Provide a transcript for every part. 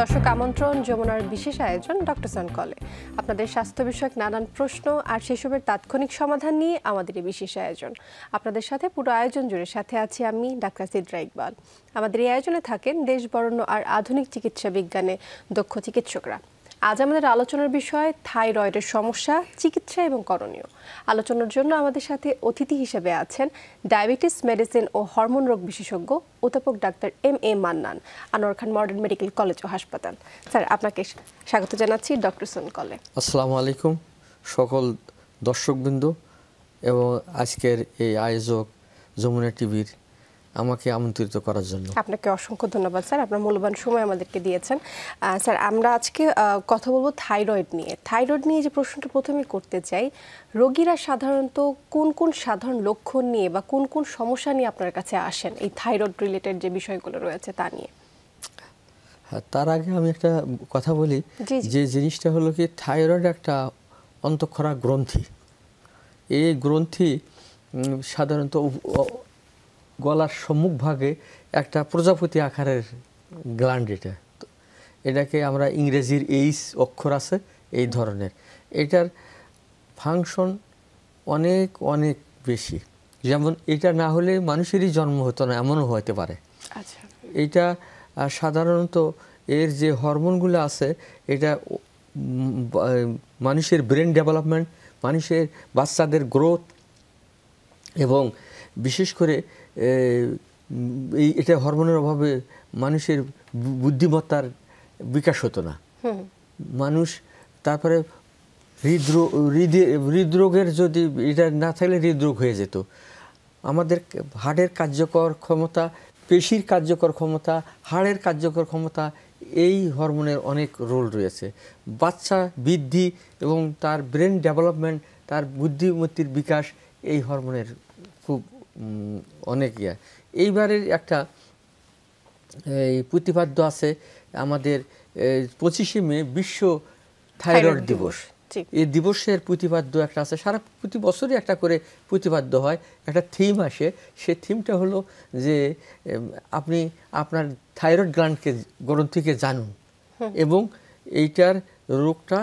দর্শক আমন্ত্রণ যমুনার বিশেষ আয়োজন ডক্টর সন কলে। আপনাদের স্বাস্থ্য বিষয়ক নানান প্রশ্ন আর সেসবের তাৎক্ষণিক সমাধান নিয়ে আমাদের এই বিশেষ আয়োজন। আপনাদের সাথে পুরো আয়োজন জুড়ে সাথে আছি আমি ডাক্তার সিদ্রা ইকবাল। আমাদের এই আয়োজনে থাকেন দেশ বরেণ্য আর আধুনিক চিকিৎসা বিজ্ঞানে দক্ষ চিকিৎসকরা। আজ আমাদের আলোচনার বিষয় থাইরয়েডের সমস্যা, চিকিৎসা এবং করণীয়। আলোচনার জন্য আমাদের সাথে অতিথি হিসেবে আছেন ডায়াবেটিস মেডিসিন ও হরমোন রোগ বিশেষজ্ঞ অধ্যাপক ডাক্তার এম.এ. মান্নান, আনোয়ার খান মডার্ন মেডিকেল কলেজ ও হাসপাতাল। স্যার, আপনাকে স্বাগত জানাচ্ছি ডক্টর সন কলে। আসসালামু আলাইকুম সকল দর্শকবৃন্দ এবং আজকের এই আয়োজক যমুনা টিভির আমাকে আমন্ত্রিত করার জন্য আপনাকে অসংখ্য ধন্যবাদ স্যার, আপনার মূল্যবান সময় আমাদেরকে দিয়েছেন। স্যার, আমরা আজকে কথা বলবো থাইরয়েড নিয়ে। থাইরয়েড নিয়ে যে প্রশ্নটা প্রথমে করতে চাই, রোগীরা সাধারণত কোন কোন সাধারণ লক্ষণ নিয়ে বা কোন কোন সমস্যা নিয়ে আপনার কাছে আসেন এই থাইরয়েড রিলেটেড যে বিষয়গুলো রয়েছে তা নিয়ে? হ্যাঁ, তার আগে আমি একটা কথা বলি যে জিনিসটা হলো কি, থাইরয়েড একটা অন্তঃক্ষরা গ্রন্থি। এই গ্রন্থি সাধারণত গলার সম্মুখভাগে একটা প্রজাপতি আকারের গ্ল্যান্ড। এটাকে আমরা ইংরেজির এইচ অক্ষর আছে এই ধরনের। এটার ফাংশন অনেক অনেক বেশি। যেমন এটা না হলে মানুষেরই জন্ম হতো না, এমনও হতে পারে। আচ্ছা, এটা সাধারণত এর যে হরমোনগুলো আছে, এটা মানুষের ব্রেন ডেভেলপমেন্ট, মানুষের বাচ্চাদের গ্রোথ এবং বিশেষ করে এটা হরমোনের অভাবে মানুষের বুদ্ধিমত্তার বিকাশ হতো না। মানুষ তারপরে হৃদরোগের যদি এটা না থাকলে হৃদরোগ হয়ে যেত। আমাদের হাড়ের কার্যকর ক্ষমতা, পেশির কার্যকর ক্ষমতা, হাড়ের কার্যকর ক্ষমতা, এই হরমোনের অনেক রোল রয়েছে। বাচ্চা বৃদ্ধি এবং তার ব্রেন ডেভেলপমেন্ট, তার বুদ্ধিমত্তির বিকাশ এই হরমোনের খুব অনেক এইবারের একটা প্রতিপাদ্য আছে আমাদের 25শে মে বিশ্ব থাইরয়েড দিবস। এই দিবসের প্রতিপাদ্য একটা আছে, সারা প্রতি বছরই একটা করে প্রতিপাদ্য হয়, একটা থিম আসে। সে থিমটা হলো যে আপনি আপনার থাইরয়েড গ্রন্থিকে জানুন এবং এইটার রোগটা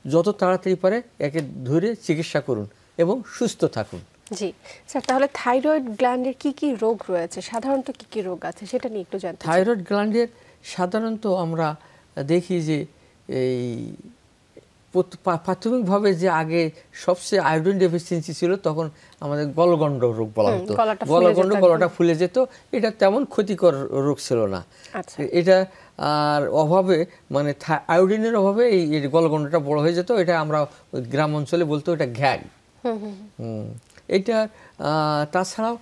যত তাড়াতাড়ি পারে একে ধরে চিকিৎসা করুন এবং সুস্থ থাকুন। জি স্যার, তাহলে থাইরয়েড গ্ল্যান্ডের কি কি রোগ রয়েছে, সাধারণত কি কি রোগ আছে সেটা নিয়ে একটু জানতে চাই। থাইরয়েড গ্ল্যান্ডের সাধারণত আমরা দেখি যে এই প্রাথমিকভাবে যে আগে সবচেয়ে আয়োডিন ডেফিসিয়েন্সি ছিল, তখন আমাদের গলগণ্ড রোগ বলা হতো। গলাটা ফুলে যেত। এটা তেমন ক্ষতিকর রোগ ছিল না। এটা আর অভাবে মানে আয়োডিনের অভাবে এই গলগণ্ডটা বড় হয়ে যেত। এটা আমরা গ্রাম অঞ্চলে বলতো এটা ঘ্যাগ। এটা তাছাড়াও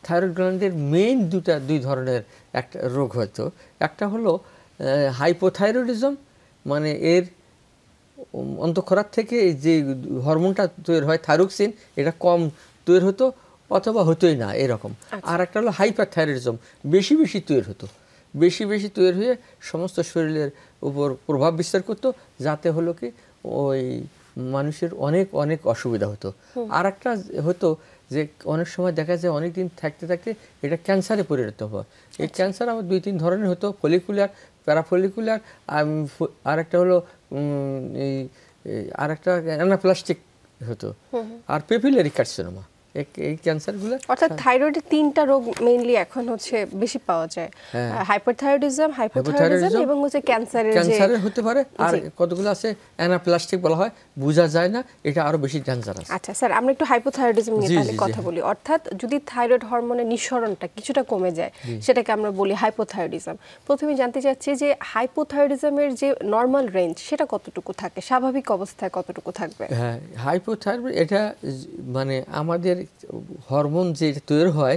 থাইরয়েড গ্ল্যান্ডের মেইন দুই ধরনের একটা রোগ হয়তো। একটা হলো হাইপোথাইরয়েডিজম, মানে এর অন্তঃক্ষরার থেকে যে হরমোনটা তৈরি হয় থাইরক্সিন, এটা কম তৈরি হতো অথবা হতোই না এরকম। আর একটা হলো হাইপারথাইরয়েডিজম, বেশি বেশি তৈরি হতো, বেশি বেশি তৈরি হয়ে সমস্ত শরীরের উপর প্রভাব বিস্তার করতো, যাতে হলো কি ওই মানুষের অনেক অনেক অসুবিধা হতো। আর একটা হতো যে অনেক সময় দেখা যায় অনেক দিন থাকতে থাকতে এটা ক্যান্সারে পরিণত হয়। এই ক্যান্সার আবার 2-3 ধরনের হতো, ফলিকুলার, প্যারাফলিকুলার, আর একটা হলো আর একটা অ্যানাপ্লাস্টিক হতো, আর পেপিলারি কার্সিনোমা। এই ক্যান্সারগুলো অর্থাৎ থাইরয়েডের 3টা রোগ মেইনলি এখন হচ্ছে বেশি পাওয়া যায়, হাইপারথাইরয়েডিজম, হাইপোথাইরয়েডিজম এবং হচ্ছে ক্যান্সারের হতে পারে। আর কতগুলো আছে অ্যানাপ্লাস্টিক বলা হয়, বোঝা যায় না, এটা আরো বেশি ডেঞ্জারাস। আচ্ছা স্যার, আমরা একটু হাইপোথাইরয়েডিজম নিয়ে তাহলে কথা বলি। অর্থাৎ যদি থাইরয়েড হরমোনের নিঃসরণটা কিছুটা কমে যায়, সেটাকে আমরা বলি হাইপোথাইরয়েডিজম। প্রথমে জানতে চাচ্ছি যে হাইপোথাইরয়েডিজমের যে নরমাল রেঞ্জ সেটা কতটুকু থাকে, স্বাভাবিক অবস্থায় কতটুকু থাকবে? হ্যাঁ, হাইপোথাইরয়েড এটা মানে আমাদের হরমোন যে তৈরি হয়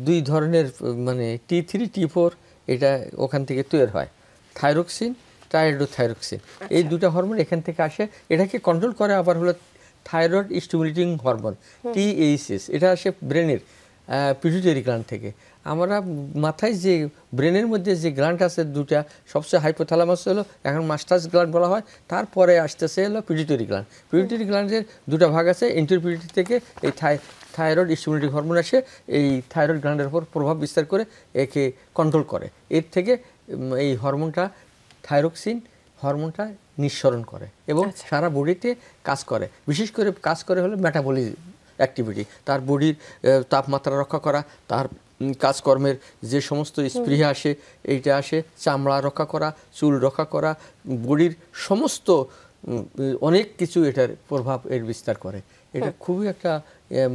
2 ধরনের, মানে T3 T4, এটা ওখান থেকে তৈরি হয়, থাইরক্সিন, টাইরোথাইরক্সিন। এই 2টা হরমোন এখান থেকে আসে। এটাকে কন্ট্রোল করে আবার হলো থাইরয়েড স্টিমুলেটিং হরমোন THS। এটা আসে ব্রেনের পিটুইটারি গ্ল্যান্ড থেকে। আমরা মাথায় যে ব্রেনের মধ্যে যে গ্ল্যান্ড আছে 2টা, সবচেয়ে হাইপোথ্যালামাস হলো এখন মাস্টার্স গ্ল্যান্ড বলা হয়, তারপরে আসতেছে হলো পিটুইটারি গ্ল্যান্ড। পিটুইটারি গ্ল্যান্ডের 2টা ভাগ আছে, এন্টেরিয়র পিটুইটারি থেকে এই থাইরয়েড স্টিমুলেটিং হরমোন আসে, এই থাইরয়েড গ্ল্যান্ডের উপর প্রভাব বিস্তার করে একে কন্ট্রোল করে। এর থেকে এই হরমোনটা থাইরক্সিন হরমোনটা নিঃসরণ করে এবং সারা বডিতে কাজ করে। বিশেষ করে কাজ করে হলো মেটাবলিজম অ্যাক্টিভিটি, তার বডির তাপমাত্রা রক্ষা করা, তার কাজকর্মের যে সমস্ত স্পৃহা আসে এইটা আসে, চামড়া রক্ষা করা, চুল রক্ষা করা, বডির সমস্ত অনেক কিছু এটার প্রভাব এর বিস্তার করে। এটা খুবই একটা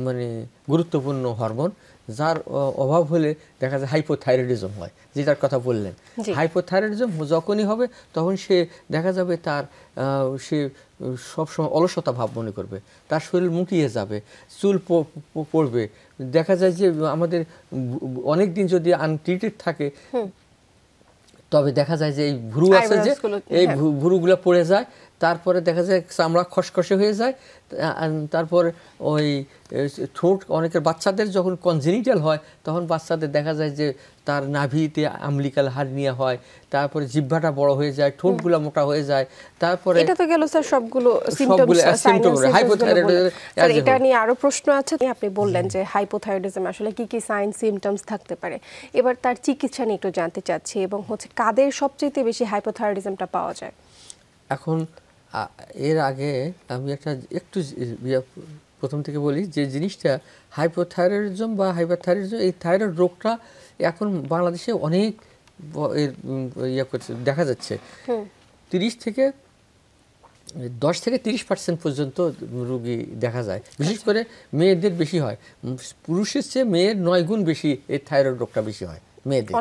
মানে গুরুত্বপূর্ণ হরমোন, যার অভাব হলে দেখা যায় হাইপোথাইরয়েডিজম হয়, যেটার কথা বললেন। হাইপোথাইরয়েডিজম যখনই হবে তখন সে দেখা যাবে তার সে সবসময় অলসতা ভাব মনে করবে, তার শরীর মুটিয়ে যাবে, চুল পড়বে। দেখা যায় যে আমাদের অনেক দিন যদি আনট্রিটেড থাকে তবে দেখা যায় যে এই ভ্রু আছে যে এই ভ্রুগুলো পড়ে যায়, তারপরে দেখা যায় চামড়া খসখসে হয়ে যায়, তারপর ওই ঠোঁট অনেকের বাচ্চাদের যখন কনজেনিটাল হয় তখন বাচ্চাদের দেখা যায় যে তার নাভিতে আমলিকাল হার্নিয়া হয়, তারপরে জিহ্বাটা বড় হয়ে যায়, ঠোঁটগুলো মোটা হয়ে যায়। তারপরে এটা তো গেল স্যার সবগুলো সিম্পটমস। হাইপোথাইরয়েডিজম স্যার এটা নিয়ে আরো প্রশ্ন আছে। আপনি বললেন যে হাইপোথাইরয়েডিজম আসলে কি কি সাইন সিম্পটমস থাকতে পারে, এবার তার চিকিৎসা নিয়ে একটু জানতে চাচ্ছি, এবং হচ্ছে কাদের সবচেয়ে বেশি হাইপোথাইরয়েডিজমটা পাওয়া যায়। এখন এর আগে আমি একটু প্রথম থেকে বলি যে জিনিসটা হাইপোথাইরয়েডিজম বা হাইপারথাইরয়েডিজম, এই থাইরয়েড রোগটা এখন বাংলাদেশে অনেক দেখা যাচ্ছে। 10-30% পর্যন্ত রোগী দেখা যায়। বিশেষ করে মেয়েদের বেশি হয়, পুরুষের চেয়ে মেয়ের 9 গুণ বেশি এই থাইরয়েড রোগটা বেশি হয় মেয়েদের,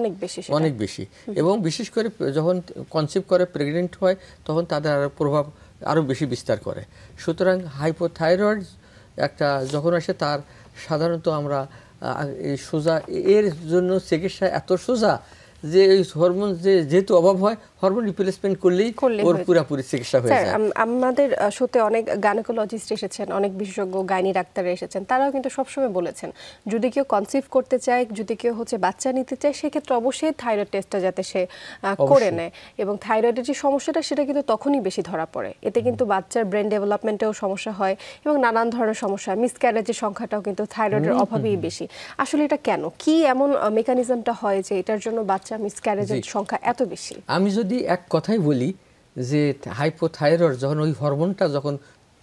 অনেক বেশি। এবং বিশেষ করে যখন কনসিভ করে, প্রেগনেন্ট হয়, তখন তাদের প্রভাব আরও বেশি বিস্তার করে। সুতরাং হাইপোথাইরয়েড একটা যখন আসে তার সাধারণত আমরা সোজা এর জন্য চিকিৎসা এত সোজা যে এই হরমোন যেহেতু অভাব হয়, হরমোন রিপ্লেসমেন্ট করলেই ওর পুরোপুরি চিকিৎসা হয়ে যায়। আমাদের শোতে অনেক গাইনোকোলজিস্ট এসেছেন, অনেক বিশেষজ্ঞ গাইনি ডাক্তার এসেছেন, তারাও কিন্তু সবসময় বলেছেন যদি কেউ কনসিভ করতে চায়, যদি কেউ হচ্ছে বাচ্চা নিতে চায়, সেক্ষেত্রে অবশ্যই থাইরয়েড টেস্টটা যাতে সে করে নেয়। এবং থাইরয়েডের যে সমস্যাটা সেটা কিন্তু তখনই বেশি ধরা পড়ে, এতে কিন্তু বাচ্চার ব্রেন ডেভেলপমেন্টেও সমস্যা হয় এবং নানান ধরনের সমস্যা, মিসক্যারেজের সংখ্যাটাও কিন্তু থাইরয়েডের অভাবেই বেশি। আসলে এটা কেন, কি এমন মেকানিজমটা হয় যে এটার জন্য বাচ্চা মিসক্যারেজের সংখ্যা এত বেশি? আমি যদি এক কথাই বলি যে হাইপোথাইরয়েড যখন ওই হরমোনটা যখন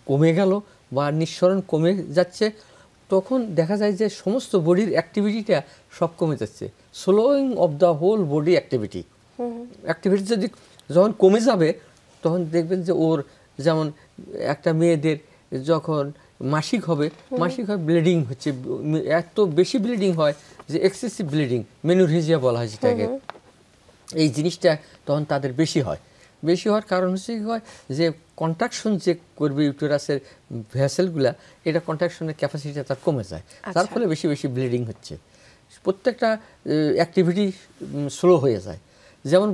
কমে গেল বা নিঃসরণ কমে যাচ্ছে, তখন দেখা যায় যে সমস্ত বডির অ্যাক্টিভিটিটা সব কমে যাচ্ছে। Slowing of the whole body activity যদি যখন কমে যাবে তখন দেখবেন যে ওর যেমন একটা মেয়েদের যখন মাসিক হবে ব্লিডিং হচ্ছে, এত বেশি ব্লিডিং হয় যে এক্সেসিভ ব্লিডিং, মেনুরহেজিয়া বলা হয় যেটাকে। এই জিনিসটা তখন তাদের বেশি হয়। বেশি হওয়ার কারণ হচ্ছে কি হয় যে কন্ট্রাকশন যে করবে ইউটেরাসের ভেসেলগুলা, এটা কন্ট্রাকশনের ক্যাপাসিটিটা তার কমে যায়, তার ফলে বেশি বেশি ব্লিডিং হচ্ছে। প্রত্যেকটা অ্যাক্টিভিটি স্লো হয়ে যায়। যেমন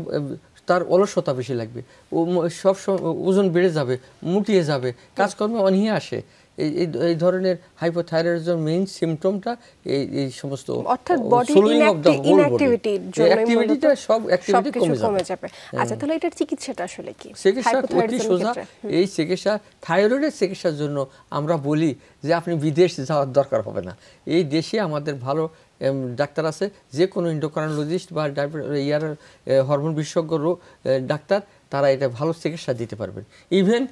তার অলসতা বেশি লাগবে, ও সবসময় ওজন বেড়ে যাবে, মুটিয়ে যাবে, কাজকর্মে অনীহা আসে। এই ধরনের হাইপোথাইরয়েডিজম মেইন সিম্পটমটা এই সমস্ত, অর্থাৎ বডি ইনঅ্যাক্টিভিটিটা সব অ্যাক্টিভিটি কমে যাবে। আচ্ছা, তাহলে এটার চিকিৎসাটা আসলে কি? চিকিৎসা অতি সোজা। এই চিকিৎসা থাইরয়েডের চিকিৎসার জন্য আমরা বলি যে আপনি বিদেশ যাওয়ার দরকার হবে না, এই দেশে আমাদের ভালো ডাক্তার আছে, যে কোনো এন্ডোক্রাইনোলজিস্ট বা হরমোন বিশেষজ্ঞ ডাক্তার, তারা এটা ভালো চিকিৎসা দিতে পারবেন। ইভেন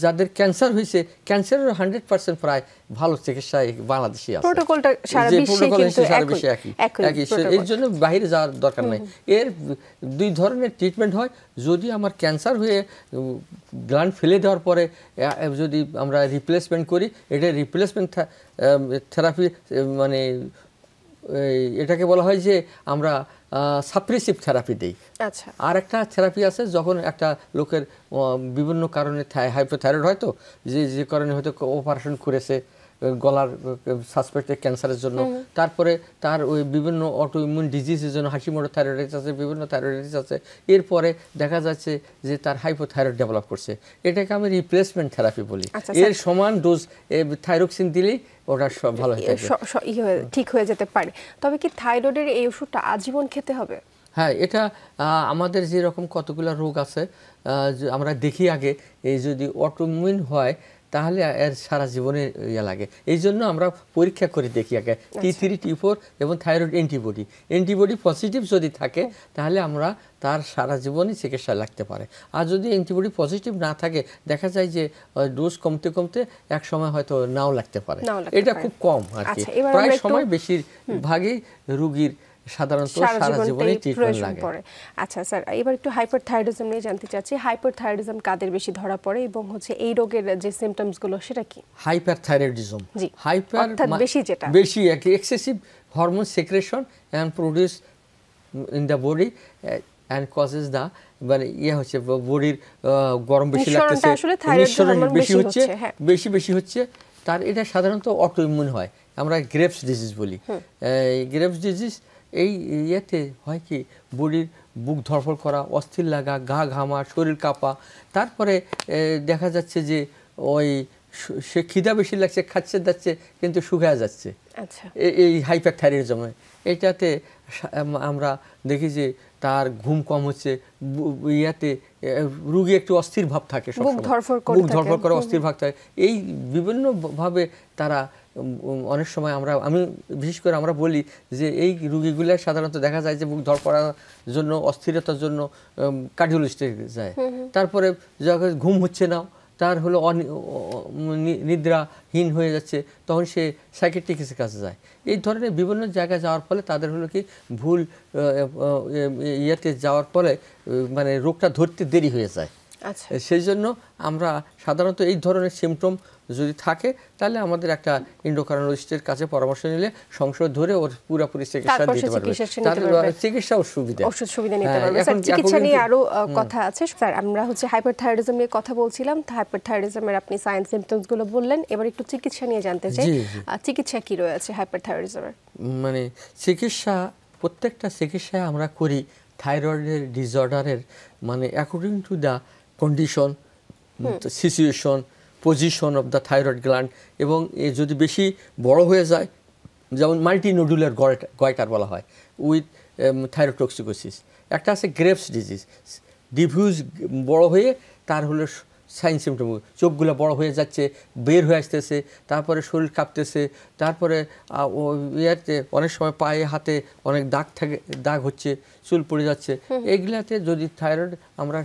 যাদের ক্যান্সার হয়েছে, ক্যান্সারের 100% প্রায় ভালো চিকিৎসা বাংলাদেশে আছে। প্রোটোকলটা সারা বিশ্বে একই, এর জন্য বাইরে যাওয়ার দরকার নাই। এর 2 ধরনের ট্রিটমেন্ট হয়। যদি আমার ক্যান্সার হয়ে গ্ল্যান্ড ফেলে দেওয়ার পরে যদি আমরা রিপ্লেসমেন্ট করি, এটা রিপ্লেসমেন্ট থেরাপি, মানে এটাকে বলা হয় যে আমরা সাপ্রেসিভ থেরাপি দেই। আচ্ছা, আর একটা থেরাপি আছে যখন একটা লোকের বিভিন্ন কারণে হাইপোথাইরয়েড হয়তো যে কারণে হয়তো অপারেশন করেছে গলার সাসপেক্টেড ক্যান্সারের জন্য, তারপরে তার ওই বিভিন্ন অটোইমিউন ডিজিজের জন্য হাসিমোটো থাইরয়েডাইটিস আছে, বিভিন্ন থাইরয়েডাইটিস আছে, এরপরে দেখা যাচ্ছে যে তার হাইপোথাইরয়েড ডেভেলপ করছে, এটাকে আমি রিপ্লেসমেন্ট থেরাপি বলি। এর সমান ডোজ থাইরক্সিন দিলেই ওটা সব ভালো হয়ে যাবে, ঠিক হয়ে যেতে পারে। তবে কি থাইরয়েডের এই ওষুধটা আজীবন খেতে হবে? হ্যাঁ, এটা আমাদের যেরকম কতগুলো রোগ আছে আমরা দেখি আগে, এই যদি অটোইমিউন হয় তাহলে এর সারা জীবনে ইয়ে লাগে। এই জন্য আমরা পরীক্ষা করে দেখি আগে T3 T4 এবং থাইরয়েড অ্যান্টিবডি পজিটিভ যদি থাকে তাহলে আমরা তার সারা জীবনই চিকিৎসা লাগতে পারে। আর যদি অ্যান্টিবডি পজিটিভ না থাকে দেখা যায় যে ডোজ কমতে কমতে এক সময় হয়তো নাও লাগতে পারে, এটা খুব কম আর কি। প্রায় সময় বেশিরভাগই রোগীর সাধারণত সারা জীবনে ট্রিটমেন্ট লাগে। আচ্ছা স্যার, এবার একটু হাইপারথাইরয়েডিজম নিয়ে জানতে চাচ্ছি। হাইপারথাইরয়েডিজম কাদের বেশি ধরা পড়ে এবং হচ্ছে এই রোগের যে সিম্পটমস গুলো সেটা কি? হাইপারথাইরয়েডিজম, অর্থাৎ বেশি excessive hormone secretion and produce in the body and causes the মানে হচ্ছে বডির গরম বেশি লাগতেছে, বেশি হচ্ছে তার, এটা সাধারণত অটোইমিউন হয়, আমরা গ্রেভস ডিজিজ বলি। গ্রেভস ডিজিজ এই ইয়েতে হয় কি বডির বুক ধড়ফড় করা, অস্থির লাগা, গা ঘামা, শরীর কাঁপা, তারপরে দেখা যাচ্ছে যে ওই সে খিদা বেশি লাগছে, খাচ্ছে যাচ্ছে কিন্তু শুকিয়ে যাচ্ছে। এই হাইপারথাইরয়েডিজমে এটাতে আমরা দেখি যে তার ঘুম কম হচ্ছে, ইয়াতে রোগী একটু অস্থির ভাব থাকে, বুক ধড়ফড় করে অস্থির ভাব থাকে। এই বিভিন্নভাবে তারা অনেক সময় আমি বিশেষ করে আমরা বলি যে এই রোগীগুলো সাধারণত দেখা যায় যে বুক ধড়ফড়ার জন্য, অস্থিরতার জন্য কার্ডিওলজিস্টে যায়। তারপরে যখন ঘুম হচ্ছে না, তার হলো নিদ্রাহীন হয়ে যাচ্ছে, তখন সে সাইকিয়াট্রিস্টের কাছে যায়। এই ধরনের বিভিন্ন জায়গায় যাওয়ার ফলে তাদের হলো কি ভুল ইয়েতে যাওয়ার ফলে মানে রোগটা ধরতে দেরি হয়ে যায়। সেই জন্য আমরা সাধারণত এই ধরনের সিমটম যদি থাকে তাহলে আমাদের একটা এন্ডোক্রাইনোলজিস্টের কাছে পরামর্শ নিলে সংশয় ধরে ওর পুরোপুরি চিকিৎসা দিতে পারবে, তার চিকিৎসা ও ওষুধ সুবিধা নিতে পারবে। স্যার, চিকিৎসা নিয়ে আরো কথা আছে। স্যার, আমরা হচ্ছে হাইপারথাইরয়েডিজম নিয়ে কথা বলছিলাম, হাইপারথাইরয়েডিজমের আপনি সাইন সিম্পটমস গুলো বললেন, এবার একটু চিকিৎসা নিয়ে জানতে চাই। চিকিৎসা কি রয়েছে হাইপারথাইরয়েডিজমের? মানে চিকিৎসা, প্রত্যেকটা চিকিৎসায় আমরা করি থাইরয়েডের ডিসঅর্ডারের মানে according to the condition, situation, position of the thyroid gland, এবং যদি বেশি বড় হয়ে যায়, যেমন মাল্টিনোডুলার গয়টার বলা হয় উইথ থাইরোটক্সিকোসিস। একটা আছে গ্রেভস ডিজিজ, ডিফিউজ বড় হয়ে তার হলো সাইন সিমটম, চোখগুলো বড় হয়ে যাচ্ছে, বের হয়ে আসতেছে, তারপরে শরীর কাঁপতেছে, তারপরে ইয়াতে অনেক সময় পায়ে হাতে অনেক দাগ হচ্ছে, চুল পড়ে যাচ্ছে। এইগুলাতে যদি থাইরয়েড আমরা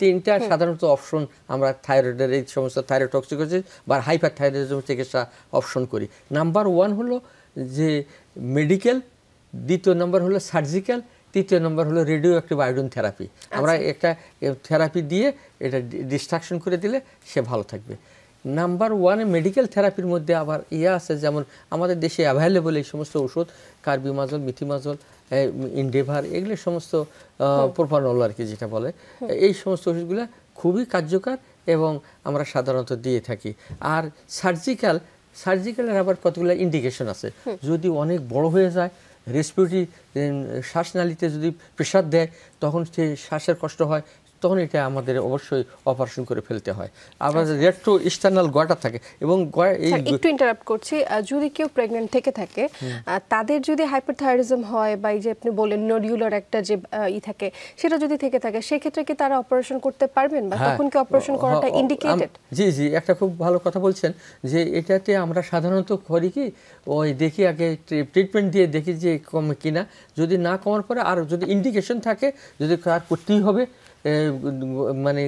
তিনটা সাধারণত অপশন আমরা থাইরয়েডের এই সমস্ত থাইরোটক্সিকোসিস বা হাইপারথাইরয়েডিজম চিকিৎসা অপশন করি। নাম্বার 1 হলো যে মেডিকেল, দ্বিতীয় নম্বর হলো সার্জিক্যাল, তৃতীয় নম্বর হলো রেডিও অ্যাক্টিভ আয়োডিন থেরাপি। আমরা একটা থেরাপি দিয়ে এটা ডিস্ট্রাকশন করে দিলে সে ভালো থাকবে। নাম্বার 1 মেডিকেল থেরাপির মধ্যে আবার আছে, যেমন আমাদের দেশে অ্যাভেলেবল এই সমস্ত ওষুধ কার্বিমাজল, মিথিমাজল, ইনডেভার, এগুলো সমস্ত প্রোপানল আর কি যেটা বলে, এই সমস্ত ওষুধগুলো খুবই কার্যকর এবং আমরা সাধারণত দিয়ে থাকি। আর সার্জিক্যালের আবার কতগুলো ইন্ডিকেশন আছে, যদি অনেক বড় হয়ে যায়, রেসপিরেটরি শ্বাসনালীতে যদি প্রেশার দেয়, তখন সে শ্বাসের কষ্ট হয়, তখন এটা আমাদের অবশ্যই অপারেশন করে ফেলতে হয়। আবার রেট্রো এক্সটার্নাল গয়টা থাকে এবং একটু ইন্টারাপ্ট করছি, যদি কেউ প্রেগন্যান্ট থেকে থাকে তাদের যদি হাইপারথাইরয়েডিজম হয় বা এই যে আপনি বলেন নোডিউলার একটা যে থাকে সেটা যদি থেকে থাকে, সেক্ষেত্রে কি তারা অপারেশন করতে পারবেন বা তখন কি অপারেশন করাটা ইন্ডিকেটেড? জি, একটা খুব ভালো কথা বলছেন যে এটাতে আমরা সাধারণত করি কি ওই দেখি আগে ট্রিটমেন্ট দিয়ে দেখি যে কমে কিনা, যদি না কমার পরে আর যদি ইন্ডিকেশন থাকে, যদি কার করতেই হবে মানে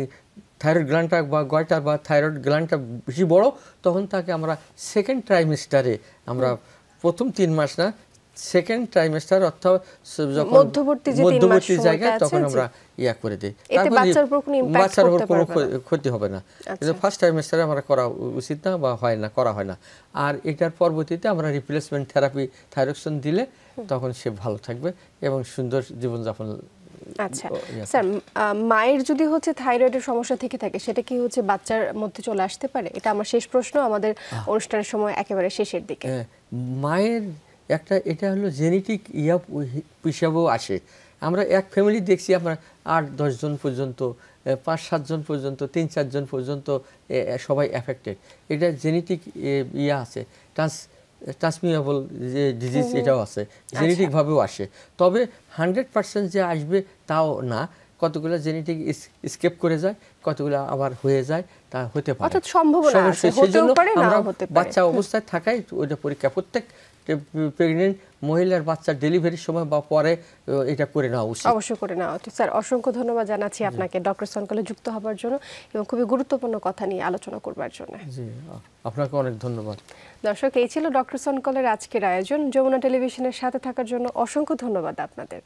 থাইরয়েড গ্ল্যান্ডটা বা গয়টার বা থাইরয়েড গ্ল্যান্ডটা বেশি বড়, তখন তাকে আমরা সেকেন্ড ট্রাইমেস্টারে, আমরা প্রথম 3 মাস না, সেকেন্ড ট্রাইমেস্টার অর্থাৎ যখন মধ্যবর্তী জায়গায়, তখন আমরা ইয়া করে দিই। বাচ্চার উপর কোনো ক্ষতি হবে না, কিন্তু ফার্স্ট ট্রাইমেস্টারে আমরা করা উচিত না বা করা হয় না। আর এটার পরবর্তীতে আমরা রিপ্লেসমেন্ট থেরাপি থাইরক্সিন দিলে তখন সে ভালো থাকবে এবং সুন্দর জীবনযাপন। আচ্ছা স্যার, মায়ের যদি হচ্ছে থাইরয়েডের সমস্যা থেকে থাকে, সেটা কি হচ্ছে বাচ্চার মধ্যে চলে আসতে পারে? এটা আমার শেষ প্রশ্ন আমাদের অনুষ্ঠানের সময় একেবারে শেষের দিকে। মায়ের এটা হলো জেনেটিক হিসাবেও আসে। আমরা এক ফ্যামিলি দেখছি আমরা 8-10 জন পর্যন্ত, 5-7 জন পর্যন্ত, 3-4 জন পর্যন্ত সবাই এফেক্টেড। এটা জেনেটিক আছে, ট্রান্সমিটেবল যে ডিজিজ এটাও আছে, জেনেটিকভাবেও আসে। তবে 100% যে আসবে তাও না, কতগুলো জেনেটিক স্কেপ করে যায়, কতগুলো আবার হয়ে যায়, তা হতে পারে। অর্থাৎ সম্ভাবনা আছে, হতেও পারে নাও হতে পারে। বাচ্চা অবস্থায় থাকাই ওইটা পরীক্ষা, প্রত্যেক প্রেগনেন্ট মহিলার বাচ্চা ডেলিভারির সময় বা পরে এটা করে নেওয়া উচিত, অবশ্যই করে নেওয়া উচিত। স্যার অসংখ্য ধন্যবাদ জানাচ্ছি আপনাকে ডক্টর সনকলে যুক্ত হবার জন্য এবং খুবই গুরুত্বপূর্ণ কথা নিয়ে আলোচনা করবার জন্য। জি, আপনাকে অনেক ধন্যবাদ। দর্শক, এই ছিল ডক্টর সনকলের আজকের আয়োজন। যমুনা টেলিভিশনের সাথে থাকার জন্য অসংখ্য ধন্যবাদ আপনাদের।